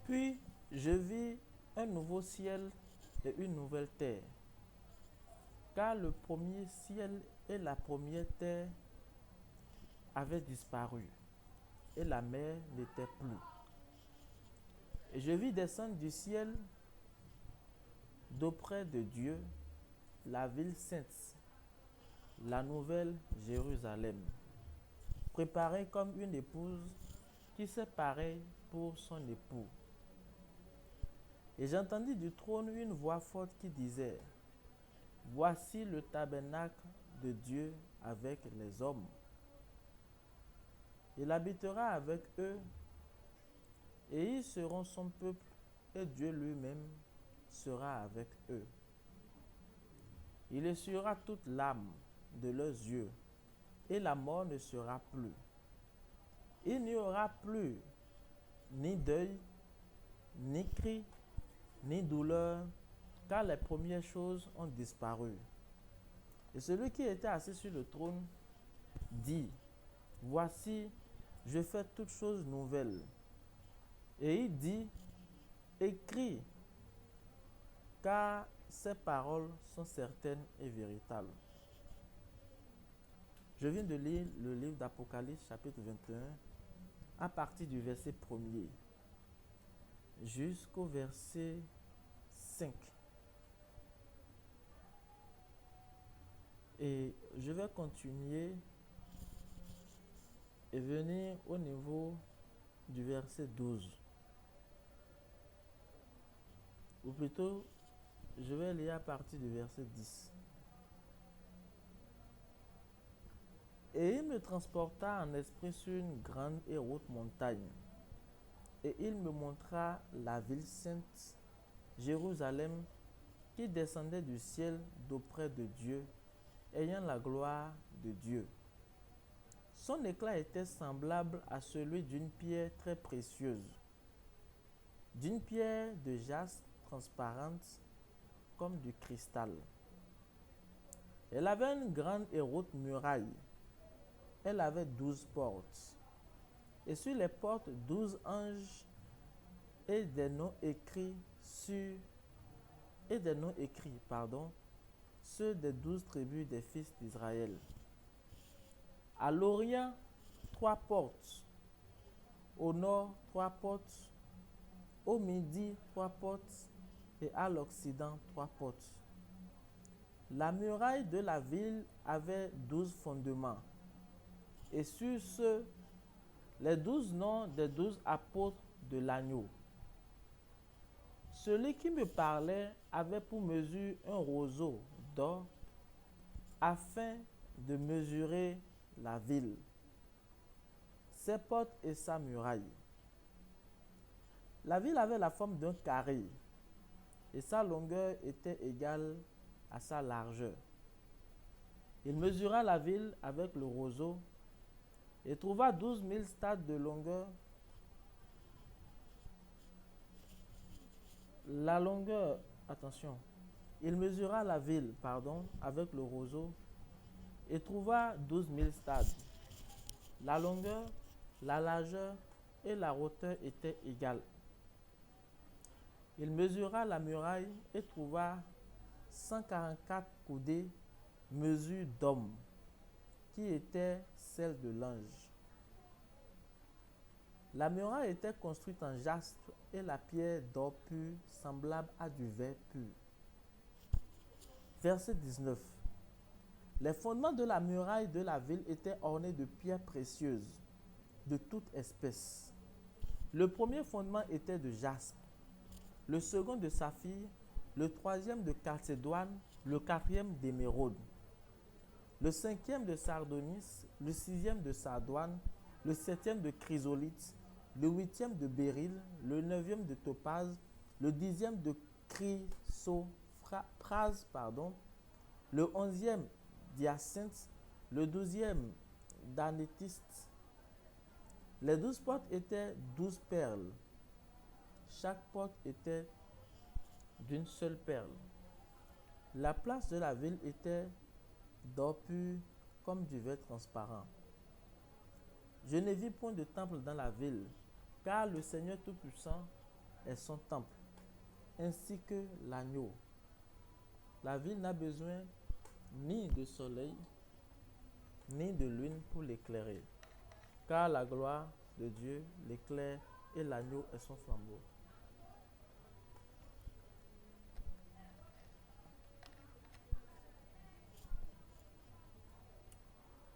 Puis je vis un nouveau ciel et une nouvelle terre, car le premier ciel et la première terre avaient disparu, et la mer n'était plus. Et je vis descendre du ciel, d'auprès de Dieu, la ville sainte, la nouvelle Jérusalem, préparée comme une épouse qui se pareille pour son époux. Et j'entendis du trône une voix forte qui disait: Voici le tabernacle de Dieu avec les hommes. Il habitera avec eux, et ils seront son peuple, et Dieu lui-même sera avec eux. Il essuiera toute larme de leurs yeux, et la mort ne sera plus. Il n'y aura plus ni deuil, ni cri, ni douleur, car les premières choses ont disparu. Et celui qui était assis sur le trône dit: Voici, je fais toutes choses nouvelles. Et il dit: Écris, car ces paroles sont certaines et véritables. Je viens de lire le livre d'Apocalypse, chapitre 21, à partir du verset 1er jusqu'au verset 5. Et je vais continuer et venir au niveau du verset 12. Ou plutôt, je vais lire à partir du verset 10. Et il me transporta en esprit sur une grande et haute montagne. Et il me montra la ville sainte, Jérusalem, qui descendait du ciel d'auprès de Dieu, ayant la gloire de Dieu. Son éclat était semblable à celui d'une pierre très précieuse, d'une pierre de jaspe transparente comme du cristal. Elle avait une grande et haute muraille. Elle avait 12 portes. Et sur les portes, 12 anges et des noms écrits ceux des 12 tribus des fils d'Israël. À l'Orient, 3 portes. Au nord, 3 portes. Au midi, 3 portes. Et à l'Occident, 3 portes. La muraille de la ville avait 12 fondements. Et sur ceux, les 12 noms des 12 apôtres de l'agneau. Celui qui me parlait avait pour mesure un roseau d'or afin de mesurer la ville, ses portes et sa muraille. La ville avait la forme d'un carré et sa longueur était égale à sa largeur. Il mesura la ville avec le roseau et trouva 12 000 stades de longueur. La longueur, il mesura la ville, avec le roseau et trouva 12 000 stades. La longueur, la largeur et la hauteur étaient égales. Il mesura la muraille et trouva 144 coudées, mesure d'homme, qui était celle de l'ange. La muraille était construite en jaspe et la pierre d'or pur, semblable à du verre pur. Verset 19. Les fondements de la muraille de la ville étaient ornés de pierres précieuses, de toute espèce. Le premier fondement était de jaspe, le second de saphir, le troisième de chalcédoine, le quatrième d'émeraude, le cinquième de sardonis, le sixième de sardoine, le septième de chrysolite, le huitième de béryl, le neuvième de topaze, le dixième de chrysoprase, le onzième d'hyacinthe, le douzième d'améthyste. Les 12 portes étaient 12 perles. Chaque porte était d'une seule perle. La place de la ville était d'or pur comme du verre transparent. Je ne vis point de temple dans la ville, car le Seigneur Tout-Puissant, est son temple, ainsi que l'agneau. La ville n'a besoin ni de soleil, ni de lune pour l'éclairer, car la gloire de Dieu l'éclaire et l'agneau est son flambeau.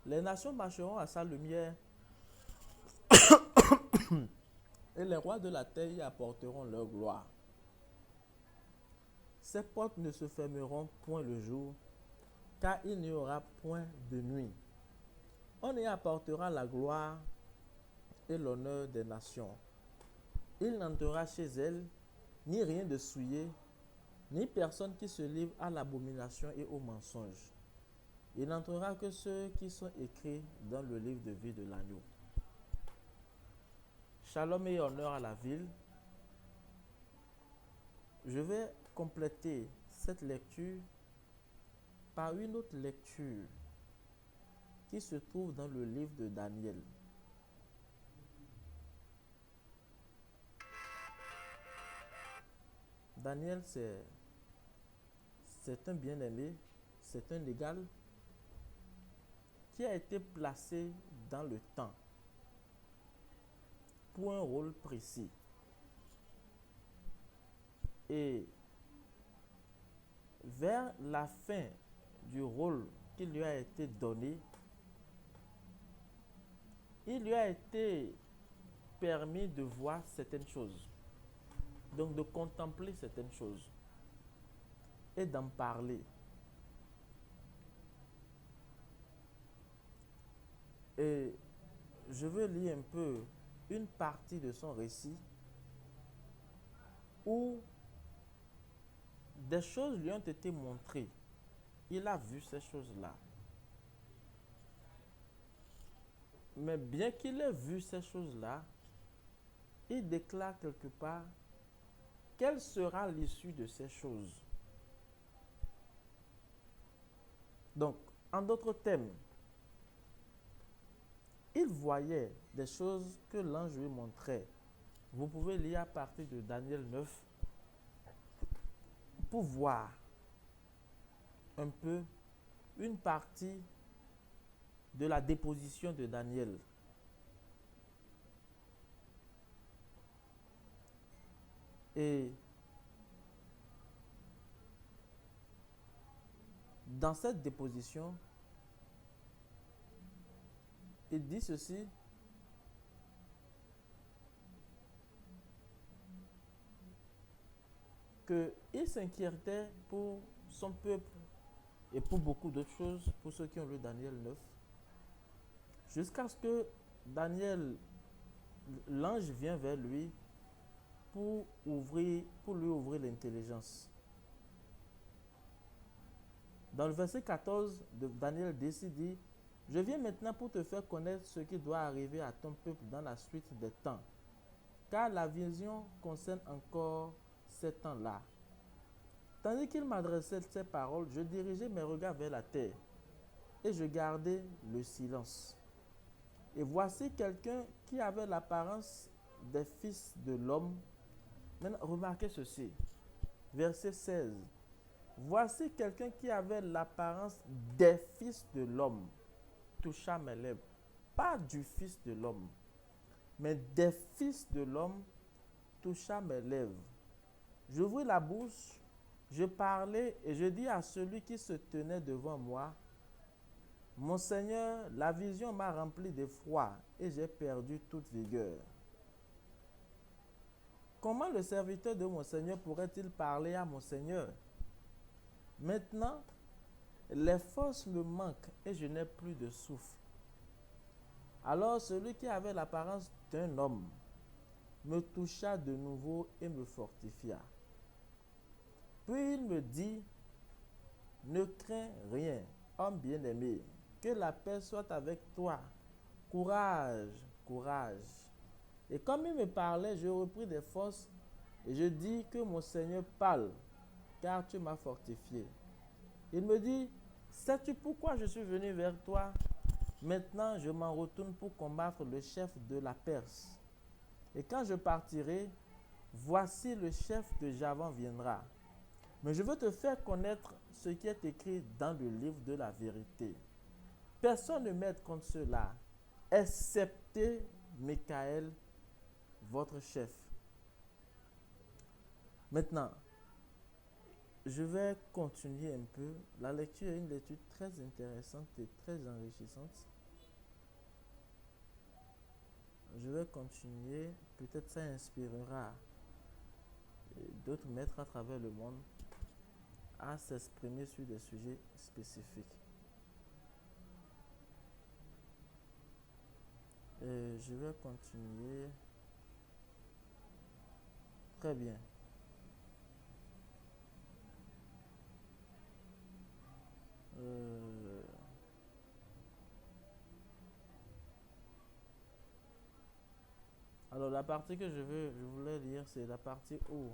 Les nations marcheront à sa lumière et les rois de la terre y apporteront leur gloire. Ses portes ne se fermeront point le jour, car il n'y aura point de nuit. On y apportera la gloire et l'honneur des nations. Il n'entrera chez elle ni rien de souillé, ni personne qui se livre à l'abomination et au mensonge. Il n'entrera que ceux qui sont écrits dans le livre de vie de l'agneau. Shalom et honneur à la ville. Je vais compléter cette lecture par une autre lecture qui se trouve dans le livre de Daniel. Daniel, c'est un bien-aimé, c'est un égal qui a été placé dans le temps pour un rôle précis. Et vers la fin du rôle qui lui a été donné, il lui a été permis de voir certaines choses, donc de contempler certaines choses et d'en parler. Et je veux lire un peu une partie de son récit où des choses lui ont été montrées. Il a vu ces choses-là. Mais bien qu'il ait vu ces choses-là, il déclare quelque part quelle sera l'issue de ces choses. Donc, en d'autres termes, il voyait des choses que l'ange lui montrait. Vous pouvez lire à partir de Daniel 9 pour voir un peu une partie de la déposition de Daniel. Et dans cette déposition, il dit ceci: qu'il s'inquiétait pour son peuple et pour beaucoup d'autres choses, pour ceux qui ont lu Daniel 9, jusqu'à ce que Daniel, l'ange vient vers lui pour lui ouvrir l'intelligence. Dans le verset 14 de Daniel 10, il dit: je viens maintenant pour te faire connaître ce qui doit arriver à ton peuple dans la suite des temps, car la vision concerne encore ces temps-là. Tandis qu'il m'adressait ces paroles, je dirigeais mes regards vers la terre et je gardais le silence. Et voici quelqu'un qui avait l'apparence des fils de l'homme. Maintenant, remarquez ceci, verset 16. Voici quelqu'un qui avait l'apparence des fils de l'homme toucha mes lèvres. Pas du fils de l'homme, mais des fils de l'homme toucha mes lèvres. J'ouvris la bouche, je parlais et je dis à celui qui se tenait devant moi: mon Seigneur, la vision m'a rempli d'effroi et j'ai perdu toute vigueur. Comment le serviteur de mon Seigneur pourrait-il parler à mon Seigneur? Maintenant, les forces me manquent et je n'ai plus de souffle. Alors celui qui avait l'apparence d'un homme me toucha de nouveau et me fortifia. Puis il me dit: ne crains rien, homme bien-aimé, que la paix soit avec toi. Courage, courage. Et comme il me parlait, je repris des forces et je dis: que mon Seigneur parle, car tu m'as fortifié. Il me dit: sais-tu pourquoi je suis venu vers toi? Maintenant, je m'en retourne pour combattre le chef de la Perse. Et quand je partirai, voici le chef de Javan viendra. Mais je veux te faire connaître ce qui est écrit dans le livre de la vérité. Personne ne m'aide contre cela, excepté Michaël, votre chef. Maintenant, je vais continuer un peu. La lecture est une lecture très intéressante et très enrichissante. Je vais continuer. Peut-être ça inspirera d'autres maîtres à travers le monde à s'exprimer sur des sujets spécifiques. Je vais continuer. Très bien. Alors la partie que je voulais lire, c'est la partie où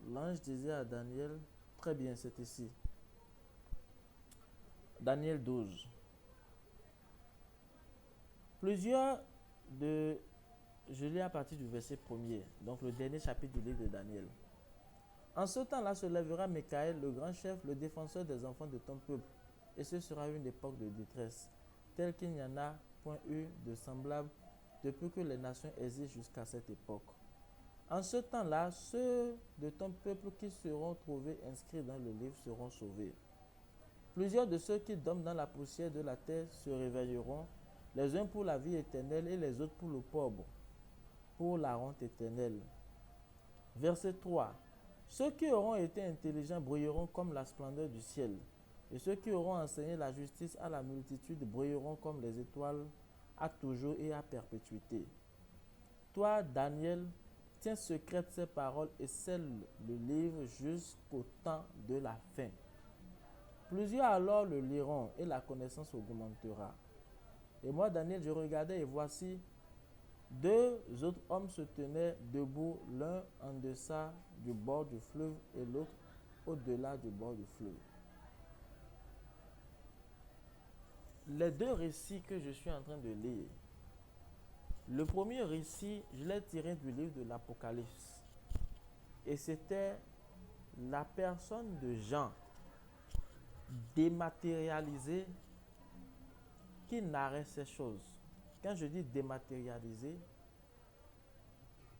l'ange disait à Daniel, très bien, c'est ici. Daniel 12. Plusieurs de... Je lis à partir du verset 1er, donc le dernier chapitre du livre de Daniel. En ce temps-là se lèvera Michaël, le grand chef, le défenseur des enfants de ton peuple, et ce sera une époque de détresse, telle qu'il n'y en a point eu de semblable depuis que les nations existent jusqu'à cette époque. En ce temps-là, ceux de ton peuple qui seront trouvés inscrits dans le livre seront sauvés. Plusieurs de ceux qui dorment dans la poussière de la terre se réveilleront, les uns pour la vie éternelle et les autres pour le pauvre, pour la honte éternelle. Verset 3. Ceux qui auront été intelligents brilleront comme la splendeur du ciel, et ceux qui auront enseigné la justice à la multitude brilleront comme les étoiles à toujours et à perpétuité. Toi, Daniel, tiens secrète ces paroles et scelle le livre jusqu'au temps de la fin. Plusieurs alors le liront et la connaissance augmentera. Et moi, Daniel, je regardais et voici, deux autres hommes se tenaient debout, l'un en deçà du bord du fleuve et l'autre au-delà du bord du fleuve. Les deux récits que je suis en train de lire, le premier récit, je l'ai tiré du livre de l'Apocalypse. Et c'était la personne de Jean, dématérialisée, qui narrait ces choses. Quand je dis dématérialisé,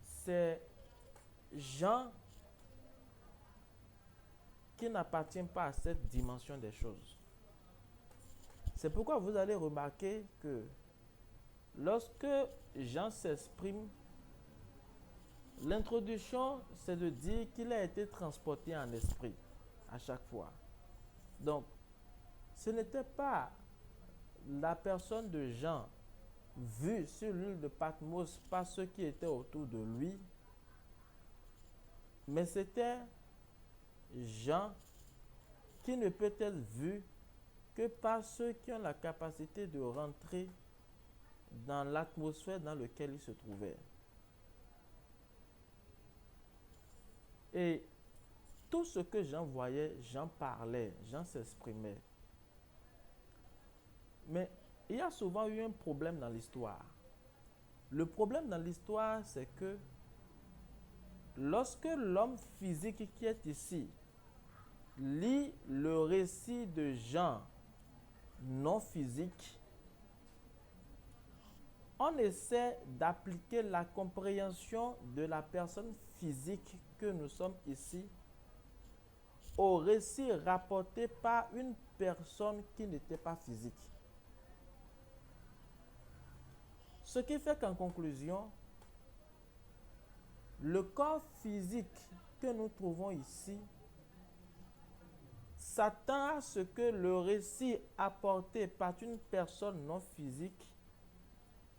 c'est Jean qui n'appartient pas à cette dimension des choses. C'est pourquoi vous allez remarquer que lorsque Jean s'exprime, l'introduction, c'est de dire qu'il a été transporté en esprit à chaque fois. Donc, ce n'était pas la personne de Jean vue sur l'île de Patmos par ceux qui étaient autour de lui, mais c'était Jean qui ne peut être vu que par ceux qui ont la capacité de rentrer dans l'atmosphère dans laquelle il se trouvait. Et tout ce que Jean voyait, Jean parlait, Jean s'exprimait. Mais il y a souvent eu un problème dans l'histoire. Le problème dans l'histoire, c'est que lorsque l'homme physique qui est ici lit le récit de Jean non physique, on essaie d'appliquer la compréhension de la personne physique que nous sommes ici au récit rapporté par une personne qui n'était pas physique. Ce qui fait qu'en conclusion, le corps physique que nous trouvons ici s'attend à ce que le récit apporté par une personne non physique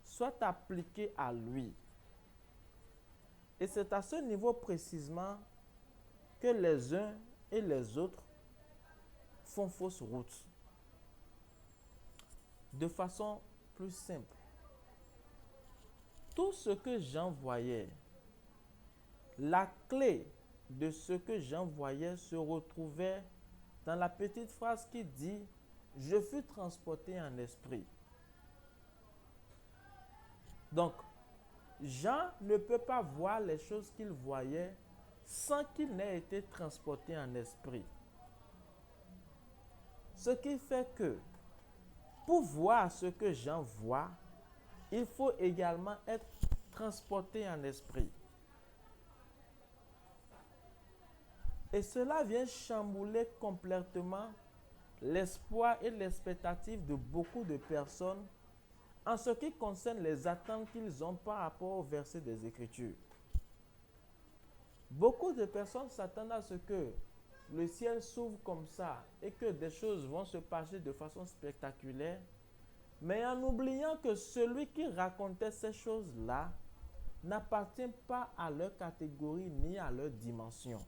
soit appliqué à lui. Et c'est à ce niveau précisément que les uns et les autres font fausse route. De façon plus simple, tout ce que Jean voyait, la clé de ce que Jean voyait se retrouvait dans la petite phrase qui dit « Je fus transporté en esprit ». Donc, Jean ne peut pas voir les choses qu'il voyait sans qu'il n'ait été transporté en esprit. Ce qui fait que pour voir ce que Jean voit, il faut également être transporté en esprit. Et cela vient chambouler complètement l'espoir et l'expectative de beaucoup de personnes en ce qui concerne les attentes qu'ils ont par rapport au verset des Écritures. Beaucoup de personnes s'attendent à ce que le ciel s'ouvre comme ça et que des choses vont se passer de façon spectaculaire, mais en oubliant que celui qui racontait ces choses-là n'appartient pas à leur catégorie ni à leur dimension.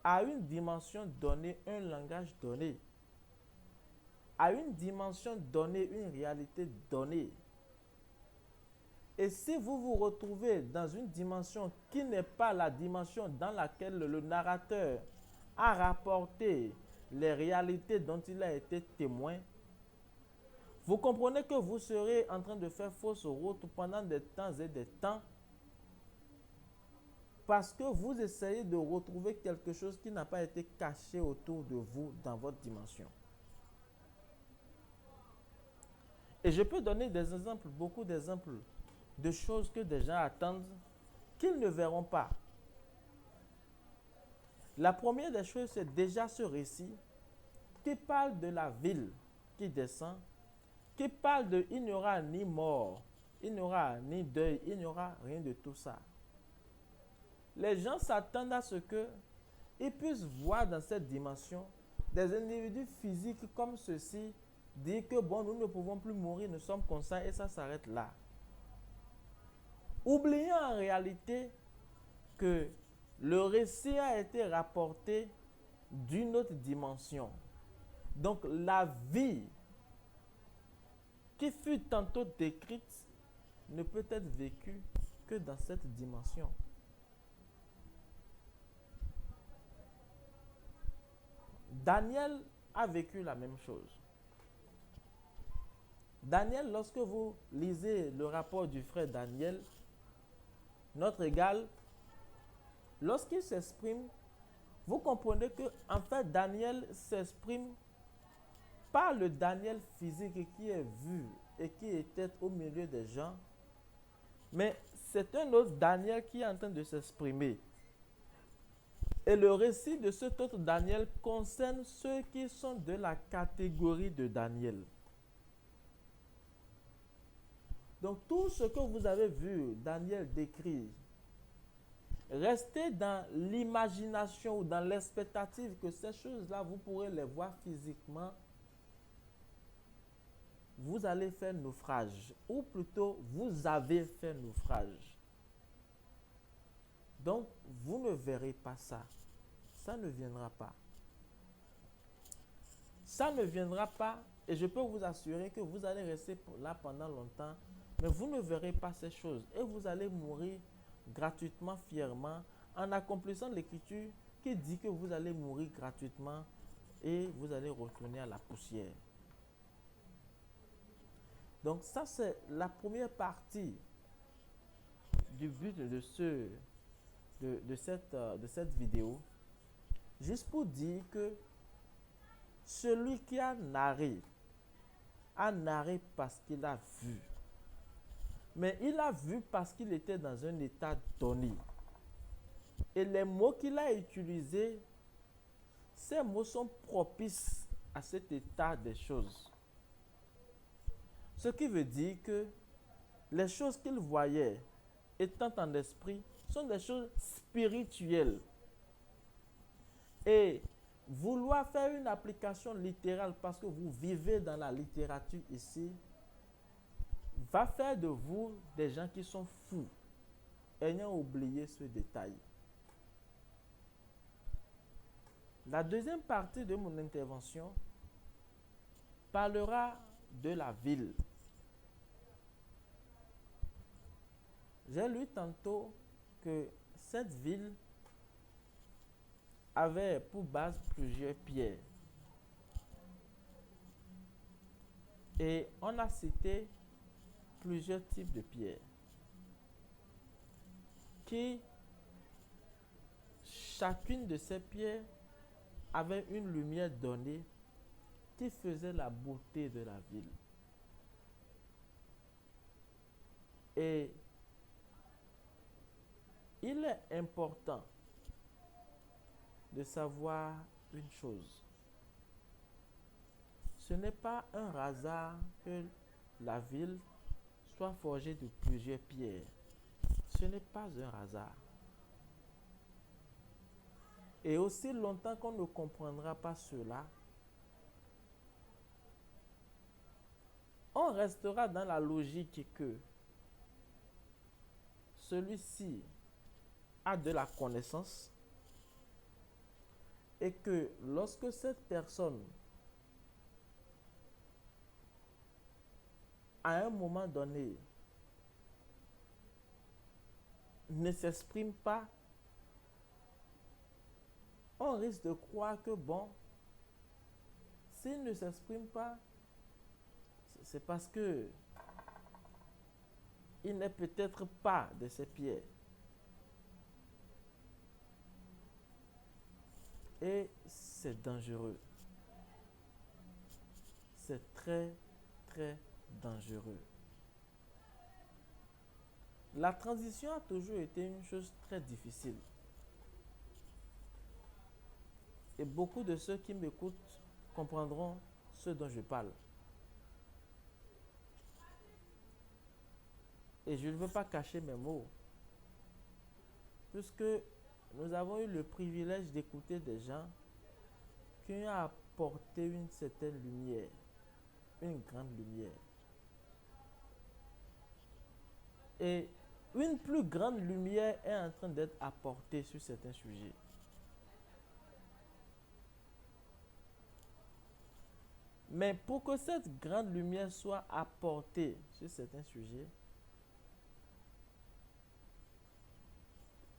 À une dimension donnée, un langage donné, à une dimension donnée, une réalité donnée. Et si vous vous retrouvez dans une dimension qui n'est pas la dimension dans laquelle le narrateur a rapporté les réalités dont il a été témoin, vous comprenez que vous serez en train de faire fausse route pendant des temps et des temps parce que vous essayez de retrouver quelque chose qui n'a pas été caché autour de vous dans votre dimension. Et je peux donner des exemples, beaucoup d'exemples de choses que des gens attendent qu'ils ne verront pas. La première des choses, c'est déjà ce récit qui parle de la ville qui descend, qui parle de il n'y aura ni mort, il n'y aura ni deuil, il n'y aura rien de tout ça. Les gens s'attendent à ce qu'ils puissent voir dans cette dimension des individus physiques comme ceux-ci dire que bon, nous ne pouvons plus mourir, nous sommes comme ça et ça s'arrête là. Oubliant en réalité que le récit a été rapporté d'une autre dimension. Donc la vie qui fut tantôt décrite ne peut être vécue que dans cette dimension. Daniel a vécu la même chose. Daniel, lorsque vous lisez le rapport du frère Daniel, notre égal, lorsqu'il s'exprime, vous comprenez que en fait Daniel s'exprime pas le Daniel physique qui est vu et qui était au milieu des gens, mais c'est un autre Daniel qui est en train de s'exprimer. Et le récit de cet autre Daniel concerne ceux qui sont de la catégorie de Daniel. Donc tout ce que vous avez vu Daniel décrire, restez dans l'imagination ou dans l'expectative que ces choses-là, vous pourrez les voir physiquement. Vous allez faire naufrage, ou plutôt vous avez fait naufrage. Donc vous ne verrez pas ça. Ça ne viendra pas. Ça ne viendra pas et je peux vous assurer que vous allez rester là pendant longtemps, mais vous ne verrez pas ces choses et vous allez mourir gratuitement, fièrement, en accomplissant l'écriture qui dit que vous allez mourir gratuitement et vous allez retourner à la poussière. Donc ça, c'est la première partie du but de cette vidéo. Juste pour dire que celui qui a narré parce qu'il a vu. Mais il a vu parce qu'il était dans un état donné. Et les mots qu'il a utilisés, ces mots sont propices à cet état des choses. Ce qui veut dire que les choses qu'il voyait, étant en esprit, sont des choses spirituelles. Et vouloir faire une application littérale parce que vous vivez dans la littérature ici, va faire de vous des gens qui sont fous, ayant oublié ce détail. La deuxième partie de mon intervention parlera de la ville. J'ai lu tantôt que cette ville avait pour base plusieurs pierres. Et on a cité plusieurs types de pierres qui, chacune de ces pierres avait une lumière donnée qui faisait la beauté de la ville. Et il est important de savoir une chose. Ce n'est pas un hasard que la ville soit forgée de plusieurs pierres. Ce n'est pas un hasard. Et aussi longtemps qu'on ne comprendra pas cela, on restera dans la logique que celui-ci a de la connaissance et que lorsque cette personne, à un moment donné, ne s'exprime pas, on risque de croire que bon, s'il ne s'exprime pas, c'est parce que il n'est peut-être pas de ces pierres. Et c'est dangereux. C'est très, très dangereux. La transition a toujours été une chose très difficile. Et beaucoup de ceux qui m'écoutent comprendront ce dont je parle. Et je ne veux pas cacher mes mots, puisque nous avons eu le privilège d'écouter des gens qui ont apporté une certaine lumière, une grande lumière. Et une plus grande lumière est en train d'être apportée sur certains sujets. Mais pour que cette grande lumière soit apportée sur certains sujets,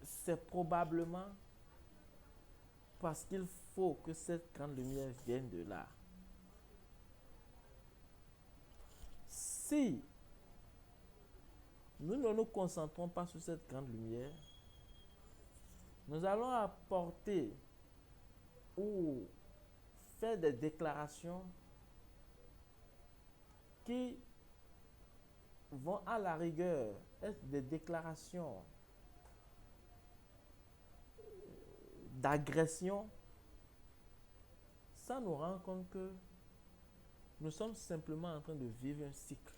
c'est probablement parce qu'il faut que cette grande lumière vienne de là. Si nous ne nous concentrons pas sur cette grande lumière, nous allons apporter ou faire des déclarations qui vont à la rigueur être des déclarations d'agression, sans nous rendre compte que nous sommes simplement en train de vivre un cycle.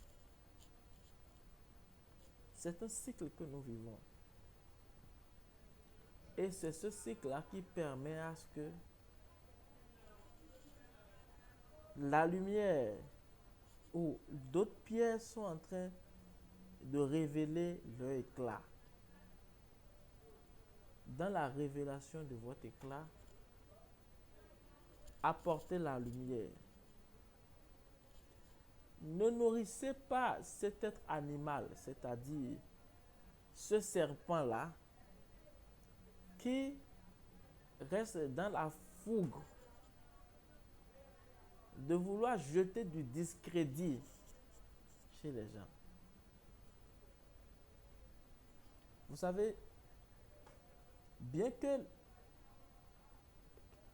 C'est un cycle que nous vivons. Et c'est ce cycle-là qui permet à ce que la lumière ou d'autres pierres sont en train de révéler leur éclat. Dans la révélation de votre éclat, apportez la lumière. Ne nourrissez pas cet être animal, c'est-à-dire ce serpent-là, qui reste dans la fougue de vouloir jeter du discrédit chez les gens. Vous savez, bien que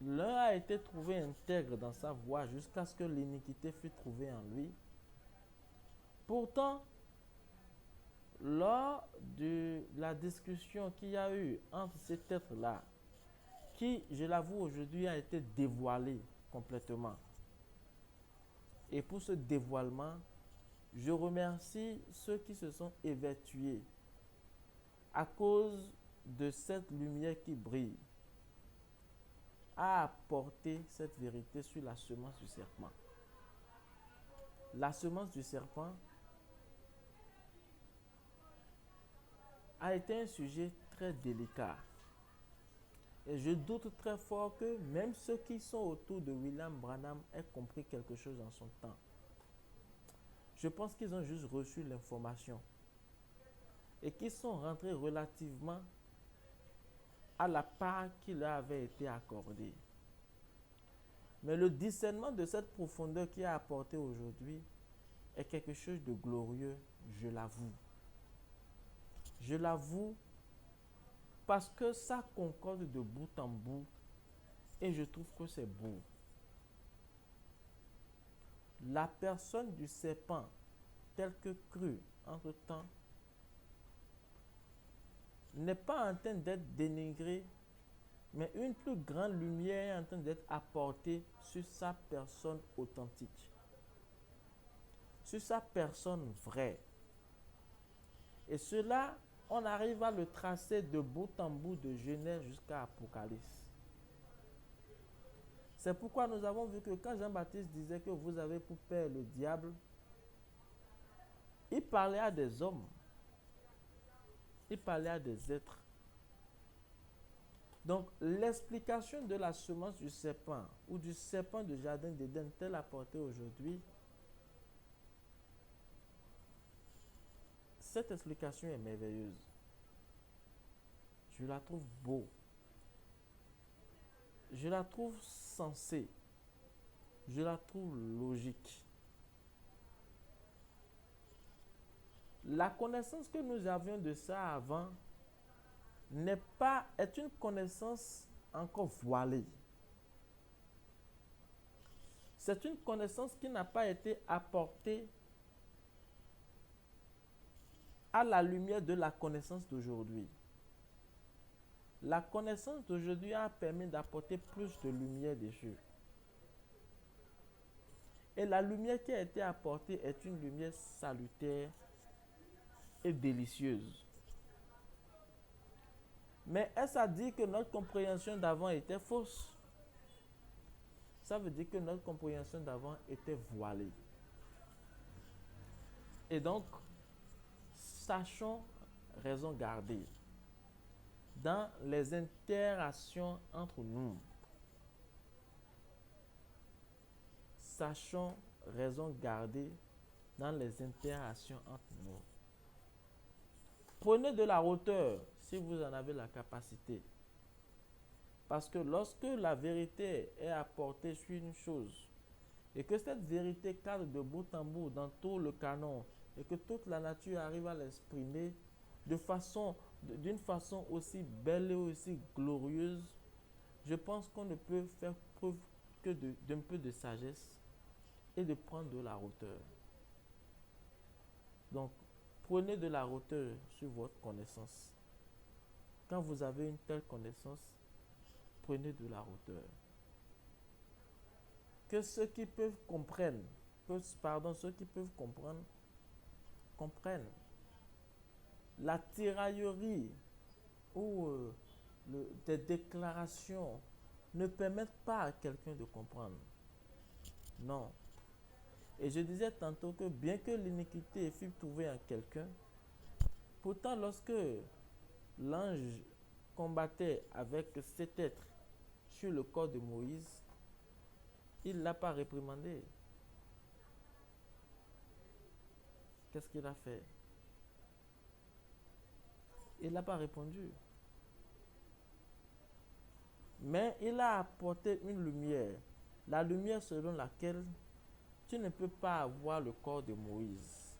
l'un a été trouvé intègre dans sa voie jusqu'à ce que l'iniquité fût trouvée en lui, pourtant, lors de la discussion qu'il y a eu entre cet être-là, qui, je l'avoue aujourd'hui, a été dévoilé complètement. Et pour ce dévoilement, je remercie ceux qui se sont évertués à cause de cette lumière qui brille, à apporter cette vérité sur la semence du serpent. La semence du serpent a été un sujet très délicat. Et je doute très fort que même ceux qui sont autour de William Branham aient compris quelque chose en son temps. Je pense qu'ils ont juste reçu l'information et qu'ils sont rentrés relativement à la part qui leur avait été accordée. Mais le discernement de cette profondeur qui est apporté aujourd'hui est quelque chose de glorieux, je l'avoue. Je l'avoue parce que ça concorde de bout en bout et je trouve que c'est beau. La personne du serpent, telle que crue entre-temps, n'est pas en train d'être dénigrée, mais une plus grande lumière est en train d'être apportée sur sa personne authentique, sur sa personne vraie. Et cela, on arrive à le tracer de bout en bout de Genèse jusqu'à Apocalypse. C'est pourquoi nous avons vu que quand Jean-Baptiste disait que vous avez pour père le diable, il parlait à des hommes, il parlait à des êtres. Donc l'explication de la semence du serpent ou du serpent du jardin d'Éden telle apportée aujourd'hui, cette explication est merveilleuse. Je la trouve beau. Je la trouve sensée. Je la trouve logique. La connaissance que nous avions de ça avant est une connaissance encore voilée. C'est une connaissance qui n'a pas été apportée à la lumière de la connaissance d'aujourd'hui. La connaissance d'aujourd'hui a permis d'apporter plus de lumière dessus. Et la lumière qui a été apportée est une lumière salutaire et délicieuse. Mais est-ce à dire que notre compréhension d'avant était fausse? Ça veut dire que notre compréhension d'avant était voilée. Et donc, sachons raison garder dans les interactions entre nous. Sachons raison garder dans les interactions entre nous. Prenez de la hauteur si vous en avez la capacité. Parce que lorsque la vérité est apportée sur une chose et que cette vérité cadre de bout en bout dans tout le canon et que toute la nature arrive à l'exprimer d'une façon aussi belle et aussi glorieuse, je pense qu'on ne peut faire preuve que d'un peu de sagesse et de prendre de la hauteur. Donc, prenez de la hauteur sur votre connaissance. Quand vous avez une telle connaissance, prenez de la hauteur. Que ceux qui peuvent comprendre, comprennent. La tiraillerie ou des déclarations ne permettent pas à quelqu'un de comprendre. Non. Et je disais tantôt que bien que l'iniquité fût trouvée en quelqu'un, pourtant lorsque l'ange combattait avec cet être sur le corps de Moïse, il ne l'a pas réprimandé. Qu'est-ce qu'il a fait? Il n'a pas répondu. Mais il a apporté une lumière. La lumière selon laquelle tu ne peux pas avoir le corps de Moïse.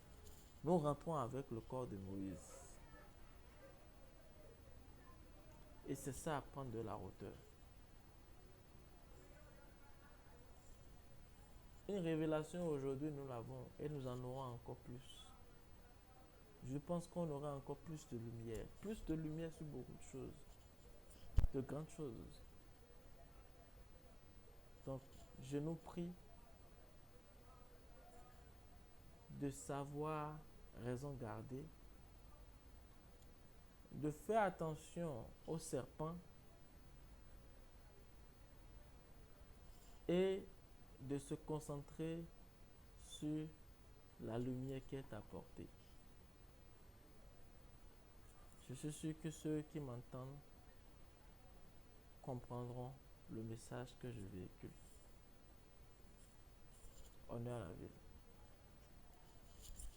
Nous rentrons avec le corps de Moïse. Et c'est ça, à prendre de la hauteur. Une révélation aujourd'hui, nous l'avons et nous en aurons encore plus. Je pense qu'on aura encore plus de lumière sur beaucoup de choses, de grandes choses. Donc, je nous prie de savoir raison garder, de faire attention aux serpents et de se concentrer sur la lumière qui est apportée. Je suis sûr que ceux qui m'entendent comprendront le message que je véhicule. Honneur à la ville.